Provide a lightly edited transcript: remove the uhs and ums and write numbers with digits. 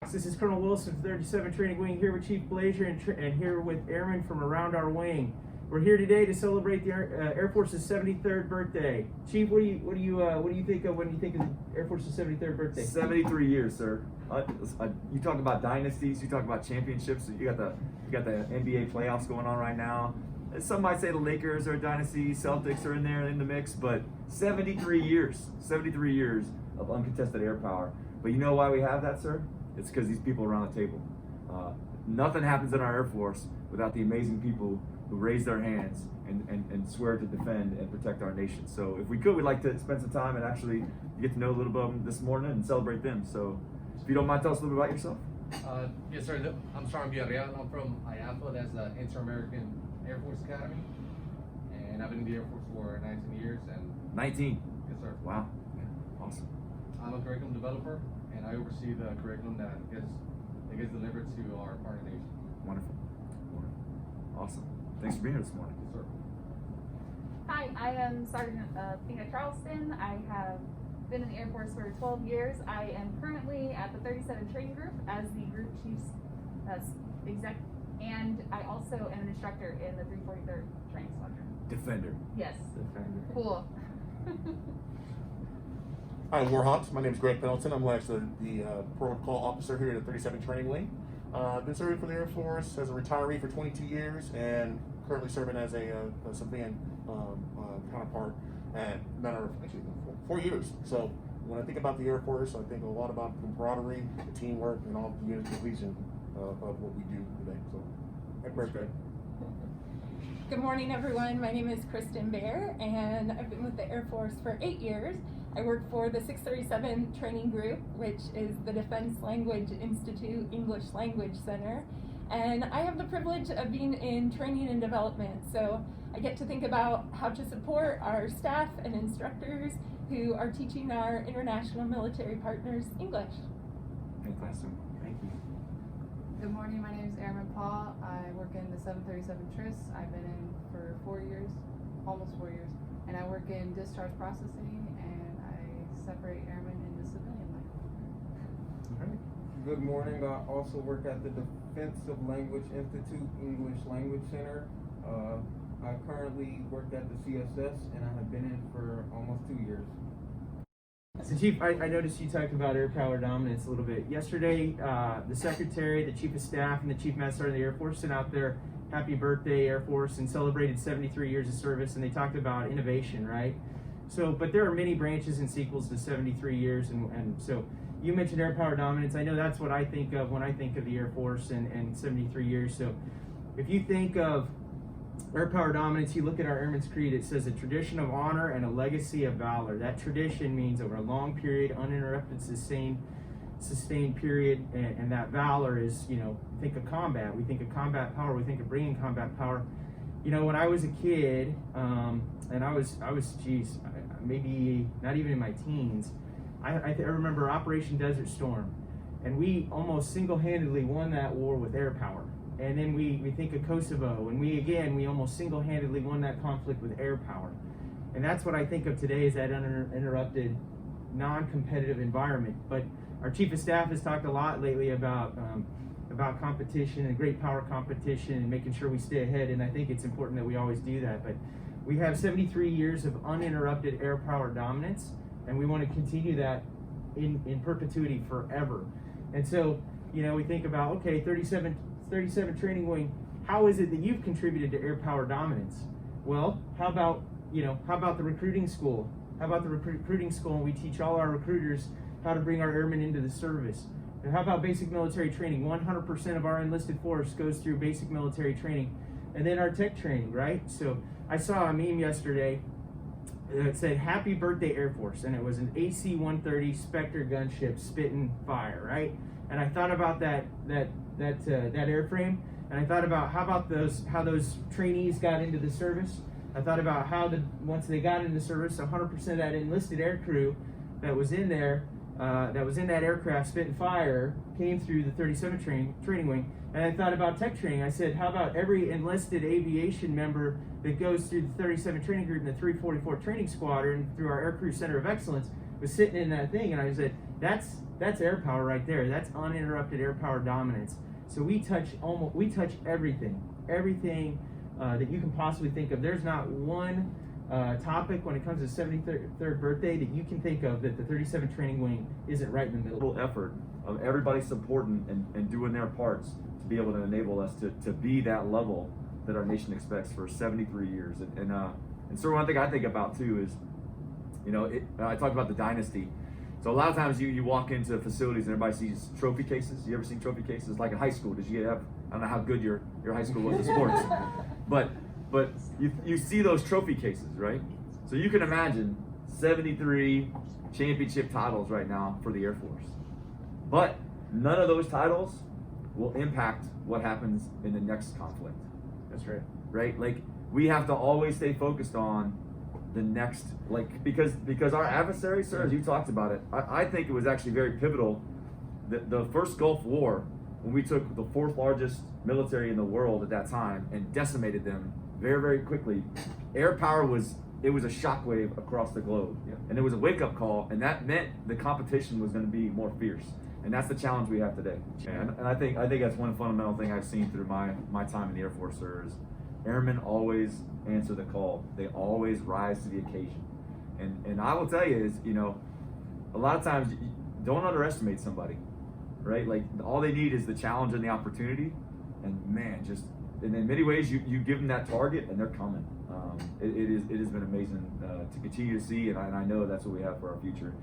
Fox. This is Colonel Wilson, 37 Training Wing, here with Chief Blazier and here with airmen from around our wing. We're here today to celebrate the Air Force's 73rd birthday. Chief, what do you think of when you think of the Air Force's 73rd birthday? 73 years, sir. You talk about dynasties. You talk about championships. You got the NBA playoffs going on right now. Some might say the Lakers are a dynasty. Celtics are in there in the mix, but 73 years of uncontested air power. But you know why we have that, sir? It's because these people around the table. Nothing happens in our Air Force without the amazing people who raise their hands and swear to defend and protect our nation. So if we could, we'd like to spend some time and actually get to know a little bit of them this morning and celebrate them. So if you don't mind, tell us a little bit about yourself. Yes, sir. I'm Sean Villarreal. I'm from IAFA. That's the Inter-American Air Force Academy. And I've been in the Air Force for 19 years. And 19? Yes, sir. Wow. Yeah. Awesome. I'm a curriculum developer, and I oversee the curriculum that gets delivered to our partner nation. Wonderful. Awesome. Thanks for being here this morning. Yes, sir. Hi, I am Sergeant Thea Charleston. I have been in the Air Force for 12 years. I am currently at the 37 Training Group as the Group Chief's exec, and I also am an instructor in the 343rd Training Squadron. Defender. Yes. Defender. Cool. Hi, I'm Warhawks. My name is Greg Pendleton. I'm actually the protocol officer here at the 37 Training Wing. I've been serving for the Air Force as a retiree for 22 years and currently serving as a civilian counterpart at actually 4 years. So when I think about the Air Force, I think a lot about camaraderie, the teamwork, and all the unit cohesion of what we do today. So happy birthday. Good morning, everyone. My name is Kristen Bear, and I've been with the Air Force for 8 years. I work for the 637 Training Group, which is the Defense Language Institute English Language Center. And I have the privilege of being in training and development. So I get to think about how to support our staff and instructors who are teaching our international military partners English. Fantastic. Thank you. Good morning, my name is Airmen Paul. I work in the 737 TRIS. I've been in for 4 years, almost 4 years. And I work in discharge processing, and I separate airmen in the civilian life. All right. Good morning. I also work at the Defensive Language Institute English Language Center. I currently work at the CSS, and I have been in for almost 2 years. So Chief, I noticed you talked about air power dominance a little bit. Yesterday, the Secretary, the Chief of Staff, and the Chief Master Sergeant of the Air Force sent out their happy birthday Air Force and celebrated 73 years of service, and they talked about innovation, right? So, but there are many branches and sequels to 73 years, and so you mentioned air power dominance. I know that's what I think of when I think of the Air Force and 73 years. So if you think of air power dominance, you look at our Airman's Creed, it says a tradition of honor and a legacy of valor. That tradition means over a long period, uninterrupted, sustained period, and that valor is, think of combat. We think of combat power, we think of bringing combat power. When I was a kid, and I was maybe not even in my teens, I remember Operation Desert Storm, and we almost single-handedly won that war with air power. And then we think of Kosovo, and we almost single-handedly won that conflict with air power. And that's what I think of today is that uninterrupted, non-competitive environment. But our Chief of Staff has talked a lot lately about competition and great power competition and making sure we stay ahead, and I think it's important that we always do that. But we have 73 years of uninterrupted air power dominance, and we want to continue that in perpetuity forever. And so, we think about, okay, 37 Training Wing, how is it that you've contributed to air power dominance? Well, how about the recruiting school? How about the recruiting school, and we teach all our recruiters how to bring our airmen into the service? And how about basic military training? 100% of our enlisted force goes through basic military training. And then our tech training, right? So I saw a meme yesterday that said, "Happy birthday, Air Force," and it was an AC-130 Spectre gunship spitting fire, right? And I thought about that airframe, and I thought about how those trainees got into the service. I thought about how once they got into the service, 100% of that enlisted air crew that was in there, that was in that aircraft spitting fire, came through the 37 training wing. And I thought about tech training. I said, how about every enlisted aviation member that goes through the 37 Training Group and the 344 Training Squadron through our Aircrew Center of Excellence was sitting in that thing, and I said, That's air power right there. That's uninterrupted air power dominance. So we touch everything that you can possibly think of. There's not one topic when it comes to 73rd birthday that you can think of that the 37 Training Wing isn't right in the middle. Little effort of everybody supporting and doing their parts to be able to enable us to be that level that our nation expects for 73 years. And so one thing I think about too is, I talked about the dynasty. So a lot of times you walk into facilities and everybody sees trophy cases. You ever seen trophy cases? Like in high school, did you have, I don't know how good your high school was in sports, but you see those trophy cases, right? So you can imagine 73 championship titles right now for the Air Force. But none of those titles will impact what happens in the next conflict. That's right. Right? Like we have to always stay focused on the next, because our adversary, sir, as you talked about it, I think it was actually very pivotal. The first Gulf War, when we took the 4th largest military in the world at that time and decimated them very, very quickly, air power was a shockwave across the globe. Yeah. And it was a wake-up call, and that meant the competition was going to be more fierce. And that's the challenge we have today. And I think that's one fundamental thing I've seen through my time in the Air Force, sir, is airmen always answer the call. They always rise to the occasion. And I will tell you is, a lot of times don't underestimate somebody, right? Like all they need is the challenge and the opportunity. And man, and in many ways you give them that target and they're coming. It has been amazing to continue to see, and I know that's what we have for our future.